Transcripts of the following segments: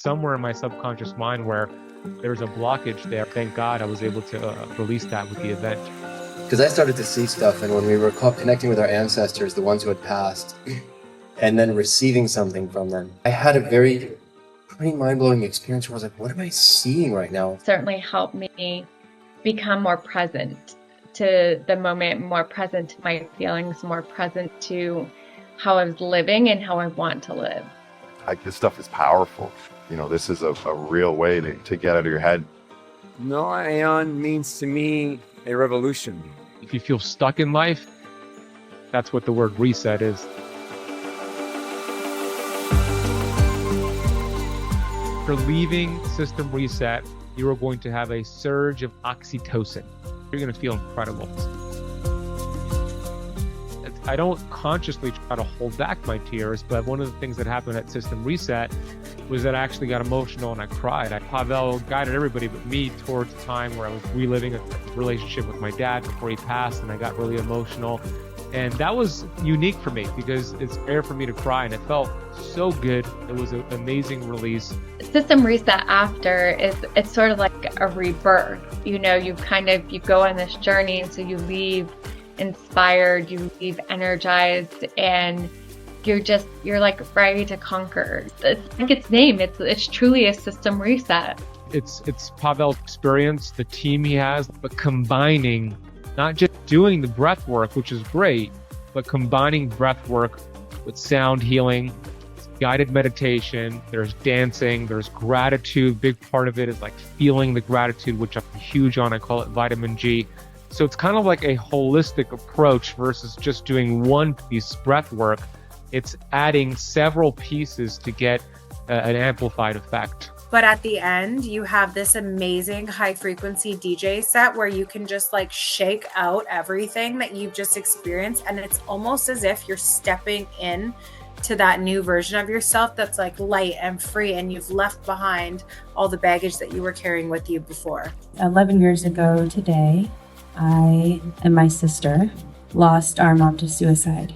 somewhere in my subconscious mind where there's a blockage there. Thank God I was able to release that with the event. Because I started to see stuff, and when we were connecting with our ancestors, the ones who had passed, and then receiving something from them, I had a pretty mind-blowing experience where I was like, what am I seeing right now? Certainly helped me become more present to the moment, more present to my feelings, more present to how I was living and how I want to live. Like, this stuff is powerful. You know, this is a real way to get out of your head. AON means to me a revolution. If you feel stuck in life, that's what the word reset is. For leaving system reset, you are going to have a surge of oxytocin. You're going to feel incredible. I don't consciously try to hold back my tears, but one of the things that happened at system reset was that I actually got emotional and I cried. Pavel guided everybody but me towards a time where I was reliving a relationship with my dad before he passed, and I got really emotional. And that was unique for me because it's rare for me to cry, and it felt so good. It was an amazing release. System reset after it's sort of like a rebirth. You know, you go on this journey, and so you leave inspired, you leave energized, and you're like ready to conquer. It's like its name. It's truly a system reset. It's Pavel's experience, the team he has, but combining, not just doing the breath work, which is great, but combining breath work with sound healing, guided meditation, there's dancing, there's gratitude. Big part of it is like feeling the gratitude, which I'm huge on. I call it vitamin G. So it's kind of like a holistic approach versus just doing one piece breath work. It's adding several pieces to get an amplified effect. But at the end, you have this amazing high frequency DJ set where you can just like shake out everything that you've just experienced. And it's almost as if you're stepping in to that new version of yourself that's like light and free, and you've left behind all the baggage that you were carrying with you before. 11 years ago today, I and my sister lost our mom to suicide.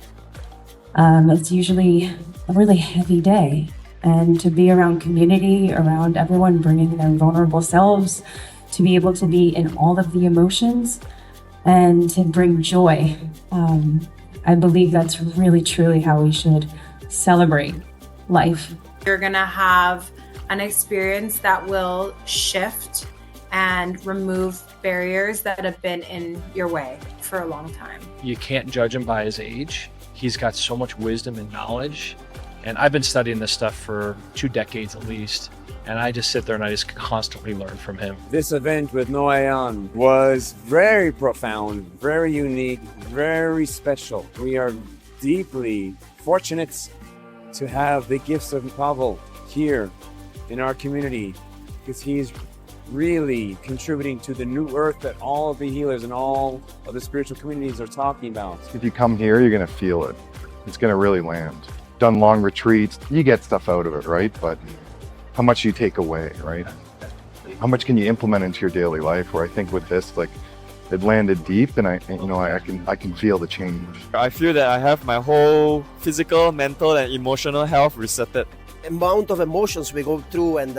It's usually a really heavy day, and to be around community, around everyone bringing their vulnerable selves, to be able to be in all of the emotions and to bring joy. I believe that's really truly how we should celebrate life. You're gonna have an experience that will shift and remove barriers that have been in your way for a long time. You can't judge him by his age. He's got so much wisdom and knowledge. And I've been studying this stuff for 2 decades at least. And I just sit there and I just constantly learn from him. This event with NOAMovement was very profound, very unique, very special. We are deeply fortunate to have the gifts of Pavel here in our community, because he's really contributing to the new earth that all of the healers and all of the spiritual communities are talking about. If you come here, you're going to feel it. It's going to really land. Done long retreats, you get stuff out of it, right? But how much do you take away, right? How much can you implement into your daily life? Where I think with this, like, it landed deep, and I can feel the change. I feel that I have my whole physical, mental, and emotional health resetted. The amount of emotions we go through and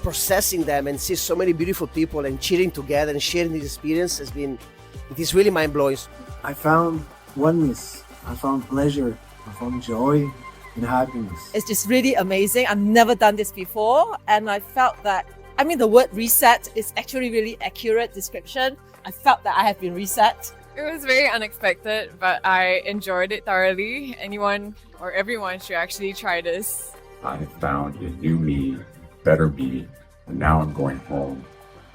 processing them, and see so many beautiful people and cheering together and sharing this experience it is really mind-blowing. I found oneness, I found pleasure, I found joy and happiness. It's just really amazing. I've never done this before, and I felt that, the word reset is actually really accurate description. I felt that I have been reset. It was very unexpected, but I enjoyed it thoroughly. Anyone or everyone should actually try this. I found a new me, better me, and now I'm going home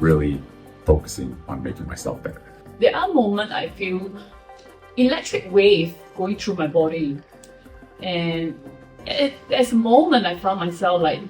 really focusing on making myself better. There are moments I feel electric wave going through my body, and there's a moment I found myself like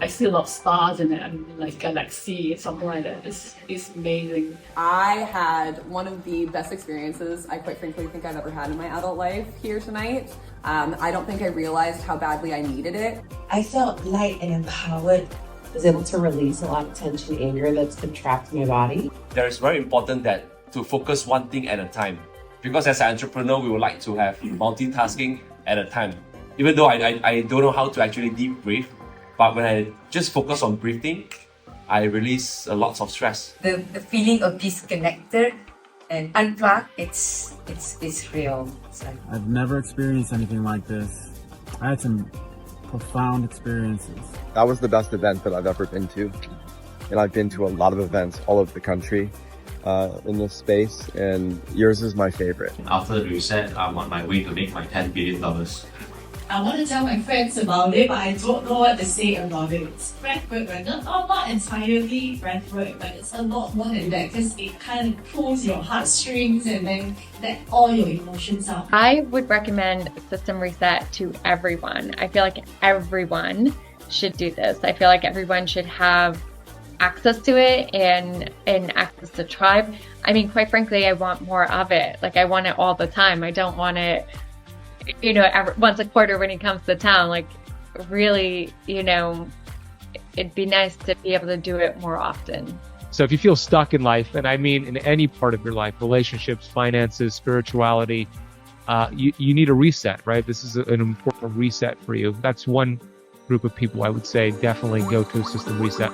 I see a lot of stars in it. I'm like galaxy, something like that. It's amazing. I had one of the best experiences I quite frankly think I've ever had in my adult life here tonight. I don't think I realized how badly I needed it. I felt light and empowered. I was able to release a lot of tension, anger that's been trapped in my body. It's very important that to focus one thing at a time. Because as an entrepreneur, we would like to have multitasking at a time. Even though I don't know how to actually deep breathe, But when I just focus on breathing, I release a lot of stress. The feeling of disconnected and unplugged, it's real. I've never experienced anything like this. I had some profound experiences. That was the best event that I've ever been to. And I've been to a lot of events all over the country in this space, and yours is my favorite. After the reset, I'm on my way to make my $10 billion. I want to tell my friends about it, but I don't know what to say about it. It's breathwork, right? Not entirely breathwork, but it's a lot more than that because it kind of pulls your heartstrings and then let all your emotions out. I would recommend System Reset to everyone. I feel like everyone should do this. I feel like everyone should have access to it and access to Tribe. I mean, quite frankly, I want more of it. Like, I want it all the time. I don't want it, you know, once a quarter when he comes to town. Like, really, you know, it'd be nice to be able to do it more often. So if you feel stuck in life, and I mean in any part of your life, relationships, finances, spirituality, you need a reset, right? This is an important reset for you. That's one group of people I would say definitely go to System Reset.